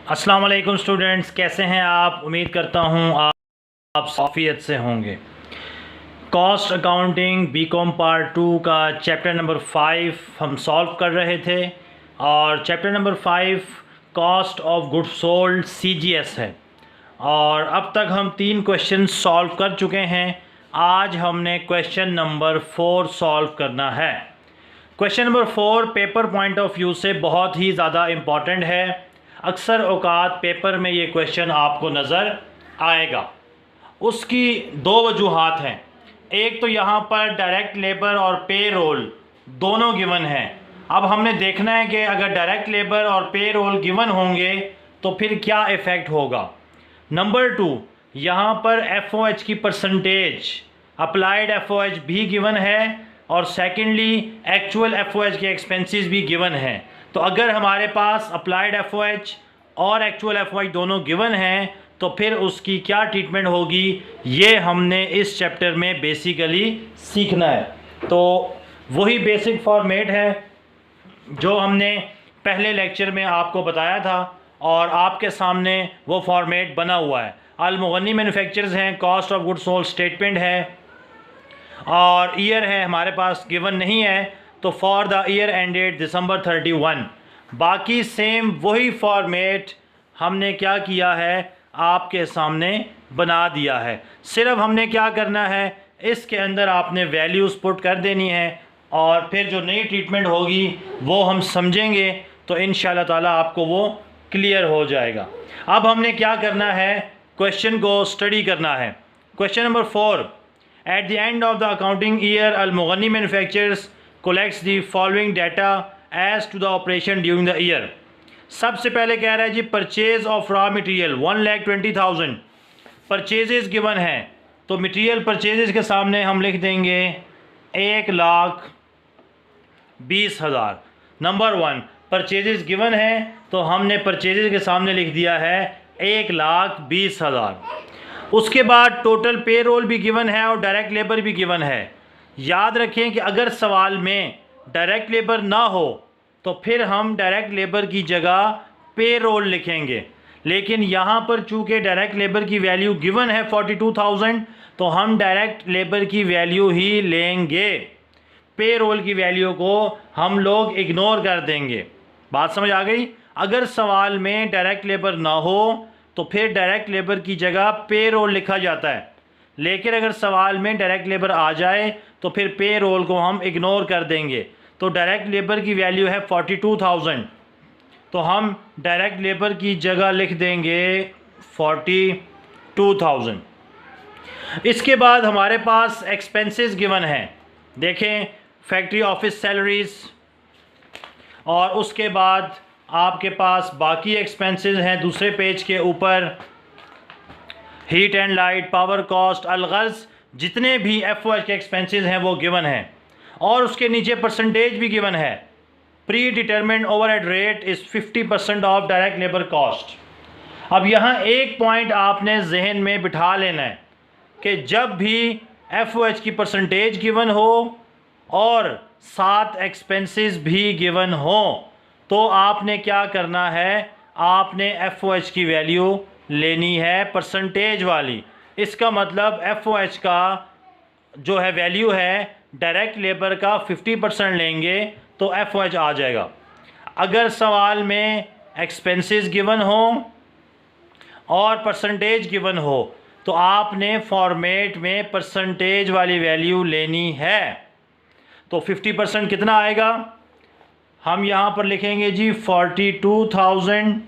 अस्सलाम वालेकुम स्टूडेंट्स, कैसे हैं आप। उम्मीद करता हूं आप आफियत से होंगे। कॉस्ट अकाउंटिंग बीकॉम पार्ट 2 का चैप्टर नंबर 5 हम सॉल्व कर रहे थे और chapter number 5 cost of goods sold CGS है और अब तक हम 3 क्वेश्चन सॉल्व कर चुके हैं। आज हमने क्वेश्चन नंबर 4 सॉल्व करना है। Question number 4 paper point of view से बहुत ही ज़्यादा इम्पॉर्टेंट है। अक्सर औकात पेपर में ये क्वेश्चन आपको नज़र आएगा। उसकी 2 वजूहात हैं। एक तो यहाँ पर डायरेक्ट लेबर और पे रोल दोनों गिवन हैं। अब हमने देखना है कि अगर डायरेक्ट लेबर और पे रोल गिवन होंगे तो फिर क्या इफ़ेक्ट होगा। नंबर 2, यहाँ पर FOH की परसेंटेज, अप्लाइड FOH भी गिवन है और सेकेंडली एक्चुअल FOH के एक्सपेंसेस भी गिवन हैं। तो अगर हमारे पास अप्लाइड FOH और एक्चुअल FOH दोनों गिवन हैं तो फिर उसकी क्या ट्रीटमेंट होगी, ये हमने इस चैप्टर में बेसिकली सीखना है। तो वही बेसिक फॉर्मेट है जो हमने पहले लेक्चर में आपको बताया था और आपके सामने वो फॉर्मेट बना हुआ है। अल-मुग़न्नी मैन्युफैक्चरर्स हैं, cost of goods sold statement है और ईयर है हमारे पास गिवन नहीं है, तो for the year ended December 31। बाकी सेम वही फॉर्मेट हमने क्या किया है, आपके सामने बना दिया है। सिर्फ हमने क्या करना है, इसके अंदर आपने वैल्यूज़ पुट कर देनी है और फिर जो नई ट्रीटमेंट होगी वो हम समझेंगे तो इंशाल्लाह ताला आपको वो क्लियर हो जाएगा। अब हमने क्या करना है, क्वेश्चन को स्टडी करना है। Question number 4, at the end of the accounting year Al Mughanni manufacturers collects the following data as to the operation during the year। सबसे पहले कह रहा है जी purchase of raw material 1,20,000 purchases given है, तो मटेरियल परचेजेस के सामने हम लिख देंगे 1,20,000। नंबर 1 परचेजेस गिवन है तो हमने परचेजेस के सामने लिख दिया है 1,20,000। उसके बाद टोटल पे रोल भी गिवन है और डायरेक्ट लेबर भी गिवन है। याद रखें कि अगर सवाल में डायरेक्ट लेबर ना हो तो फिर हम डायरेक्ट लेबर की जगह पे रोल लिखेंगे, लेकिन यहाँ पर चूँकि डायरेक्ट लेबर की वैल्यू गिवन है 42,000 तो हम डायरेक्ट लेबर की वैल्यू ही लेंगे। पे रोल की वैल्यू को हम लोग इग्नोर कर देंगे। बात समझ आ गई। अगर सवाल में डायरेक्ट लेबर ना हो तो फिर डायरेक्ट लेबर की जगह पे रोल लिखा जाता है, लेकिन अगर सवाल में डायरेक्ट लेबर आ जाए तो फिर पे रोल को हम इग्नोर कर देंगे। तो डायरेक्ट लेबर की वैल्यू है 42,000 तो हम डायरेक्ट लेबर की जगह लिख देंगे 42,000। इसके बाद हमारे पास एक्सपेंसेस गिवन हैं। देखें फैक्ट्री ऑफिस सैलरीज़ और उसके बाद आपके पास बाकी एक्सपेंसेस हैं दूसरे पेज के ऊपर, heat and light, power cost, अलगर्ज, जितने भी FOH के एक्सपेंसेस हैं वो गिवन हैं और उसके नीचे परसेंटेज भी गिवन है। Pre determined overhead rate is 50% of direct labour cost. अब यहाँ एक पॉइंट आपने जहन में बिठा लेना है कि जब भी FOH की परसेंटेज गिवन हो और साथ एक्सपेंसेस भी गिवन हो तो आपने क्या करना है, आपने FOH की वैल्यू लेनी है परसेंटेज वाली। इसका मतलब FOH का जो है वैल्यू है डायरेक्ट लेबर का 50% लेंगे तो FOH आ जाएगा। अगर सवाल में एक्सपेंसेस गिवन हो और परसेंटेज गिवन हो तो आपने फॉर्मेट में परसेंटेज वाली वैल्यू लेनी है। तो 50% कितना आएगा, हम यहाँ पर लिखेंगे जी 42,000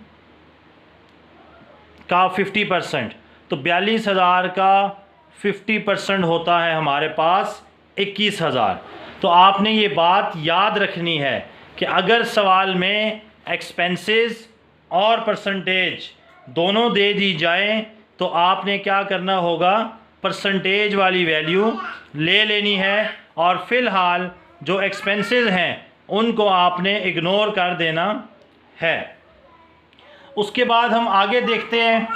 का 50%, तो 42,000 का 50% होता है हमारे पास 21,000। तो आपने ये बात याद रखनी है कि अगर सवाल में एक्सपेंसेस और परसेंटेज दोनों दे दी जाएं तो आपने क्या करना होगा, परसेंटेज वाली वैल्यू ले लेनी है और फ़िलहाल जो एक्सपेंसेस हैं उनको आपने इग्नोर कर देना है। उसके बाद हम आगे देखते हैं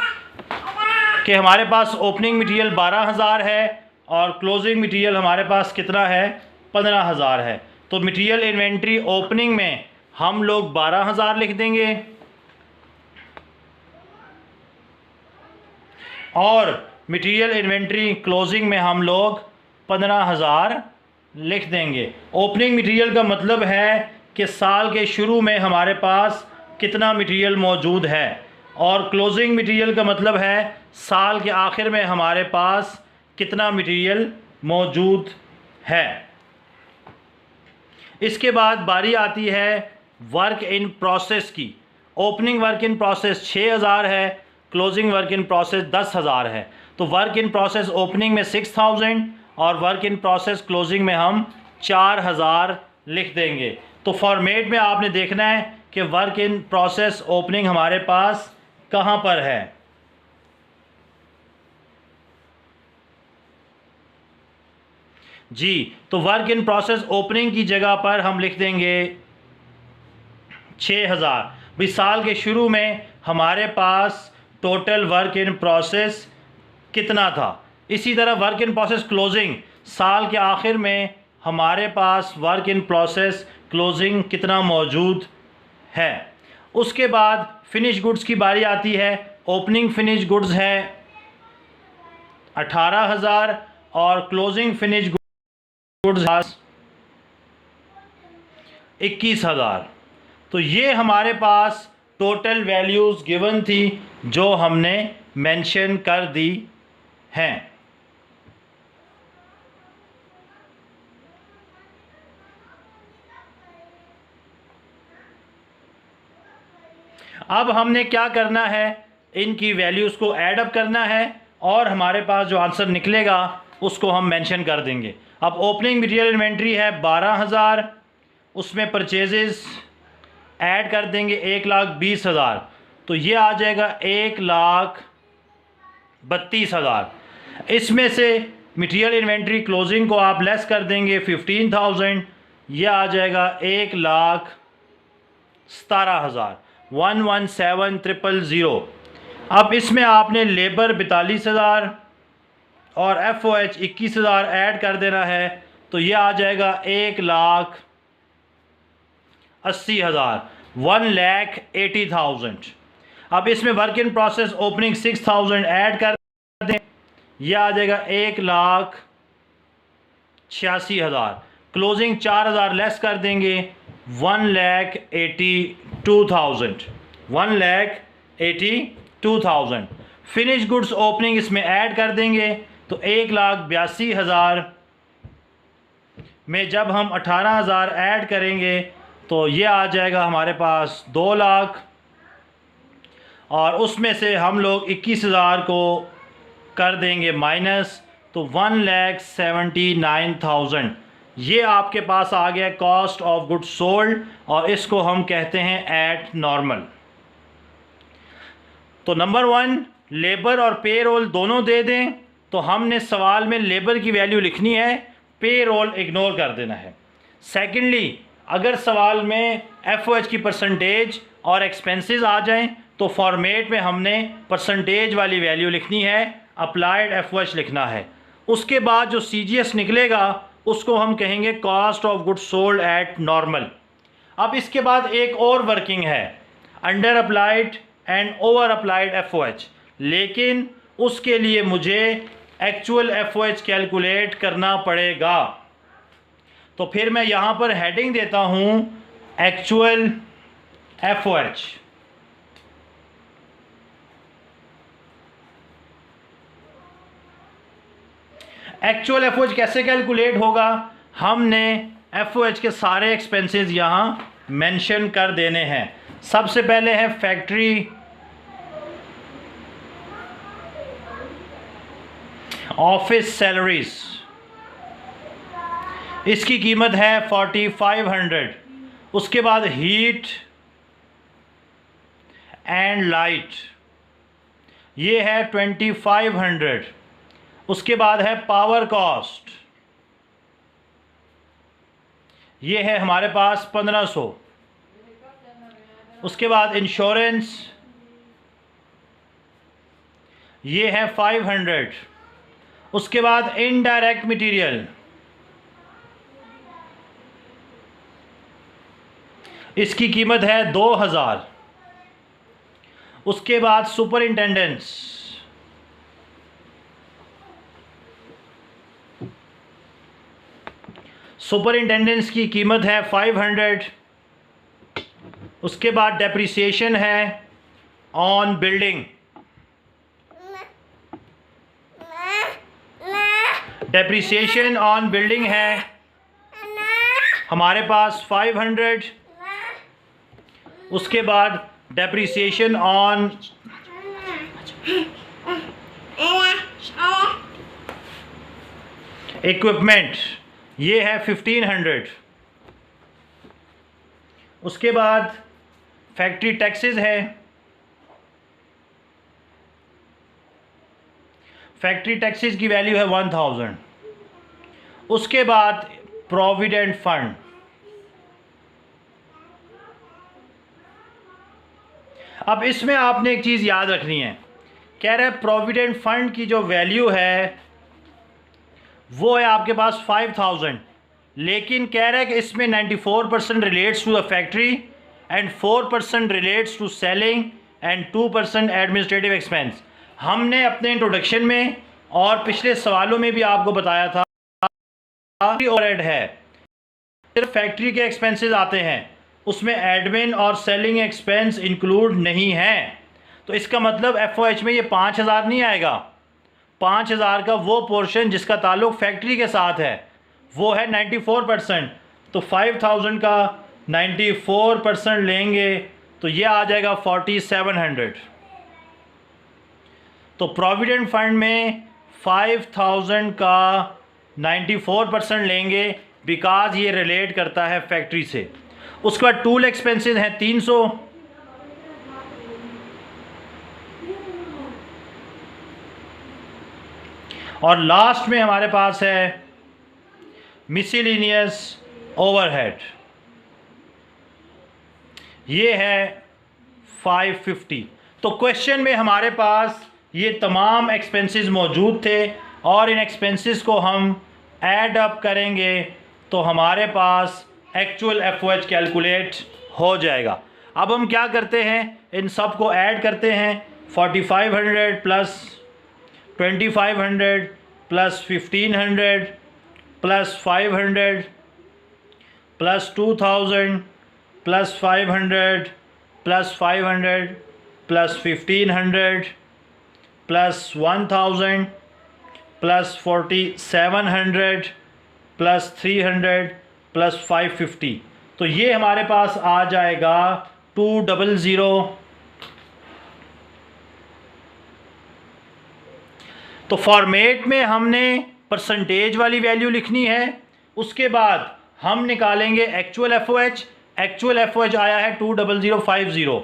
कि हमारे पास ओपनिंग मटेरियल 12,000 है और क्लोजिंग मटेरियल हमारे पास कितना है, 15,000 है। तो मटेरियल इन्वेंट्री ओपनिंग में हम लोग 12,000 लिख देंगे और मटेरियल इन्वेंट्री क्लोजिंग में हम लोग 15,000 लिख देंगे। ओपनिंग मटेरियल का मतलब है कि साल के शुरू में हमारे पास कितना मटेरियल मौजूद है, और क्लोजिंग मटेरियल का मतलब है साल के आखिर में हमारे पास कितना मटेरियल मौजूद है। इसके बाद बारी आती है वर्क इन प्रोसेस की। ओपनिंग वर्क इन प्रोसेस 6,000 है, क्लोजिंग वर्क इन प्रोसेस 10,000 है। तो वर्क इन प्रोसेस ओपनिंग में 6,000 और वर्क इन प्रोसेस क्लोजिंग में हम 4,000 लिख देंगे। तो फॉर्मेट में आपने देखना है कि वर्क इन प्रोसेस ओपनिंग हमारे पास कहाँ पर है। जी, तो वर्क इन प्रोसेस ओपनिंग की जगह पर हम लिख देंगे 6,000। भाई साल के शुरू में हमारे पास टोटल वर्क इन प्रोसेस कितना था। इसी तरह वर्क इन प्रोसेस क्लोजिंग, साल के आखिर में हमारे पास वर्क इन प्रोसेस क्लोजिंग कितना मौजूद है। उसके बाद फिनिश गुड्स की बारी आती है। ओपनिंग फिनिश गुड्स है 18,000 और क्लोजिंग फिनिश गुड्स 21,000। तो ये हमारे पास टोटल वैल्यूज़ गिवन थी जो हमने मेंशन कर दी हैं। अब हमने क्या करना है, इनकी वैल्यूज़ को ऐड अप करना है और हमारे पास जो आंसर निकलेगा उसको हम मेंशन कर देंगे। अब ओपनिंग मटेरियल इन्वेंट्री है 12,000, उसमें परचेजेस ऐड कर देंगे 1,20,000, तो ये आ जाएगा 1,32,000। इसमें से मटेरियल इन्वेंट्री क्लोजिंग को आप लेस कर देंगे 15,000, ये आ जाएगा 1,17,000, 117,000। अब इसमें आपने लेबर 42,000 और FOH 21,000 ऐड कर देना है, तो ये आ जाएगा 1,80,000, 1,80,000। अब इसमें work in process opening 6,000 add कर दें, यह आ जाएगा 1,86,000। क्लोजिंग 4,000 लेस कर देंगे 1,82,000, 1,82,000। फिनिश गुड्स ओपनिंग इसमें ऐड कर देंगे तो 1,82,000 में जब हम 18,000 ऐड करेंगे तो ये आ जाएगा हमारे पास 2 लाख, और उसमें से हम लोग 21,000 को कर देंगे माइनस, तो 1,79,000। ये आपके पास आ गया कॉस्ट ऑफ गुड्स सोल्ड, और इसको हम कहते हैं एट नॉर्मल। तो नंबर 1 लेबर और पे रोल दोनों दे दें, तो हमने सवाल में लेबर की वैल्यू लिखनी है, पे रोल इग्नोर कर देना है। सेकेंडली, अगर सवाल में FOH की परसेंटेज और एक्सपेंसेस आ जाएं तो फॉर्मेट में हमने परसेंटेज वाली वैल्यू लिखनी है, अप्लाइड FOH लिखना है। उसके बाद जो CGS निकलेगा उसको हम कहेंगे cost of goods sold at normal. अब इसके बाद एक और वर्किंग है, under applied and over applied FOH, लेकिन उसके लिए मुझे एक्चुअल FOH कैलकुलेट करना पड़ेगा। तो फिर मैं यहाँ पर हेडिंग देता हूँ एक्चुअल FOH। एक्चुअल FOH कैसे कैलकुलेट होगा, हमने FOH के सारे एक्सपेंसेस यहाँ मेंशन कर देने हैं। सबसे पहले है फैक्ट्री ऑफिस सैलरीज, इसकी कीमत है 4,500। उसके बाद हीट एंड लाइट, ये है 2,500। उसके बाद है पावर कॉस्ट, ये है हमारे पास 1,500। उसके बाद इंश्योरेंस, ये है 500। उसके बाद इनडायरेक्ट मटेरियल, इसकी कीमत है 2,000। उसके बाद सुपरिंटेंडेंस, सुपरिंटेंडेंस की कीमत है 500। उसके बाद डेप्रिसिएशन है on building, depreciation on building है हमारे पास 500। उसके बाद डेप्रिसिएशन ऑन इक्विपमेंट ये है 1500। उसके बाद फैक्ट्री टैक्सेस है, फैक्ट्री टैक्सेस की वैल्यू है 1000। उसके बाद प्रोविडेंट फंड, अब इसमें आपने एक चीज़ याद रखनी है, कह रहा है प्रोविडेंट फंड की जो वैल्यू है वो है आपके पास 5000, लेकिन कह रहा है कि इसमें 94% relates to the factory and 4% relates to selling and 2% एडमिनिस्ट्रेटिव एक्सपेंस। हमने अपने इंट्रोडक्शन में और पिछले सवालों में भी आपको बताया था ओवरहेड है, सिर्फ फैक्ट्री के एक्सपेंसेस आते हैं, उसमें एडमिन और सेलिंग एक्सपेंस इंक्लूड नहीं है। तो इसका मतलब एफओएच में ये 5000 नहीं आएगा। 5000 का वो पोर्शन जिसका ताल्लुक फैक्ट्री के साथ है वो है 94%। तो 5000 का 94% लेंगे तो ये आ जाएगा 4700। तो प्रोविडेंट फंड में 5000 का 94% लेंगे बिकॉज ये रिलेट करता है फैक्ट्री से। उसके बाद टूल एक्सपेंसेस हैं 300। और लास्ट में हमारे पास है मिसलेनियस ओवरहेड, ये है 550। तो क्वेश्चन में हमारे पास ये तमाम एक्सपेंसेस मौजूद थे और इन एक्सपेंसेस को हम ऐड अप करेंगे तो हमारे पास एक्चुअल एफओएच कैलकुलेट हो जाएगा। अब हम क्या करते हैं, इन सब को ऐड करते हैं। 4500 plus 2500 plus 1500 plus 500 plus 2000 plus 500 plus 500 plus 1500 plus 1000 plus 4700 plus 300 plus 550। तो ये हमारे पास आ जाएगा 200। तो फॉर्मेट में हमने परसेंटेज वाली वैल्यू लिखनी है। उसके बाद हम निकालेंगे एक्चुअल एफओएच। एक्चुअल एफओएच आया है 20050।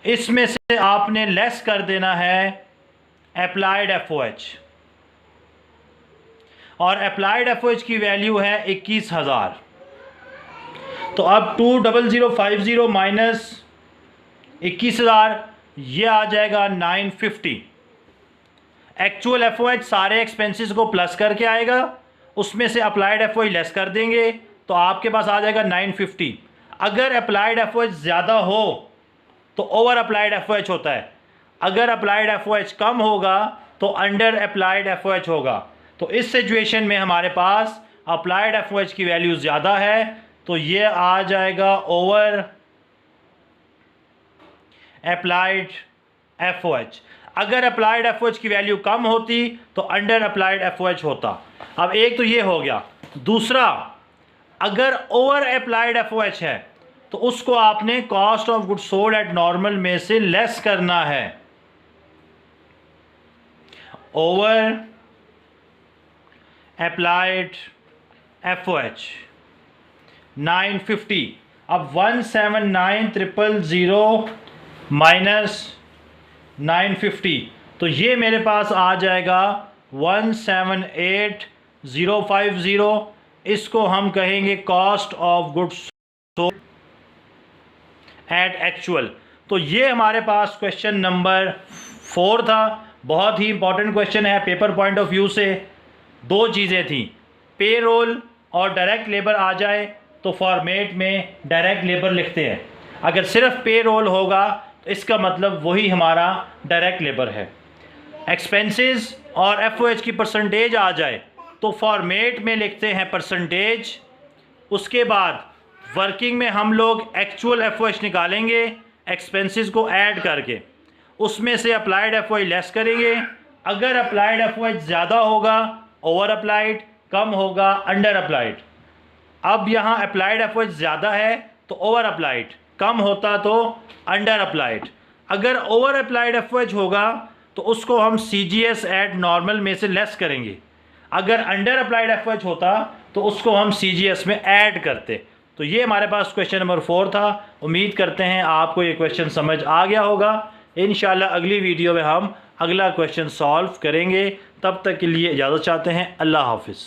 इसमें से आपने लेस कर देना है अप्लाइड एफओएच, और अप्लाइड एफओएच की वैल्यू है 21000। तो अब 20050 माइनस 21000 ये आ जाएगा 950। एक्चुअल एफओएच सारे एक्सपेंसेस को प्लस करके आएगा, उसमें से अप्लाइड एफओएच लेस कर देंगे तो आपके पास आ जाएगा 950। अगर अप्लाइड एफओएच ज़्यादा हो तो ओवर अप्लाइड एफओएच होता है, अगर अप्लाइड एफओएच कम होगा तो अंडर अप्लाइड एफओएच होगा। तो इस सिचुएशन में हमारे पास अप्लाइड एफओएच की वैल्यू ज़्यादा है तो ये आ जाएगा ओवर अप्लाइड एफओएच। अगर अप्लाइड एफओएच की वैल्यू कम होती तो अंडर अप्लाइड एफओएच होता। अब एक तो ये हो गया। दूसरा, अगर ओवर अप्लाइड एफओएच है तो उसको आपने cost of goods sold at normal में से लेस करना है। Over applied FOH 950। अब 179000 माइनस 950 तो ये मेरे पास आ जाएगा 178050। इसको हम कहेंगे cost of goods sold at actual. तो ये हमारे पास क्वेश्चन नंबर 4 था। बहुत ही इंपॉर्टेंट क्वेश्चन है पेपर पॉइंट ऑफ व्यू से। दो चीज़ें थी, पे रोल और डायरेक्ट लेबर आ जाए तो फॉर्मेट में डायरेक्ट लेबर लिखते हैं, अगर सिर्फ पे रोल होगा तो इसका मतलब वही हमारा डायरेक्ट लेबर है। एक्सपेंसेस और एफओएच की परसेंटेज आ जाए तो फॉर्मेट में लिखते हैं परसेंटेज उसके बाद वर्किंग में हम लोग एक्चुअल FOH निकालेंगे एक्सपेंसेस को ऐड करके, उसमें से अप्लाइड FOH लेस करेंगे। अगर अप्लाइड FOH ज़्यादा होगा ओवर अप्लाइड, कम होगा अंडर अप्लाइड। अब यहाँ अप्लाइड FOH ज़्यादा है तो ओवर अप्लाइड, कम होता तो अंडर अप्लाइड। अगर ओवर अप्लाइड FOH होगा तो उसको हम CGS एट नॉर्मल में से लेस करेंगे। अगर अंडर अप्लाइड FOH होता तो उसको हम CGS में ऐड करते। तो ये हमारे पास क्वेश्चन नंबर 4 था। उम्मीद करते हैं आपको ये क्वेश्चन समझ आ गया होगा। इंशाल्लाह अगली वीडियो में हम अगला क्वेश्चन सॉल्व करेंगे। तब तक के लिए इजाज़त चाहते हैं। अल्लाह हाफिज़।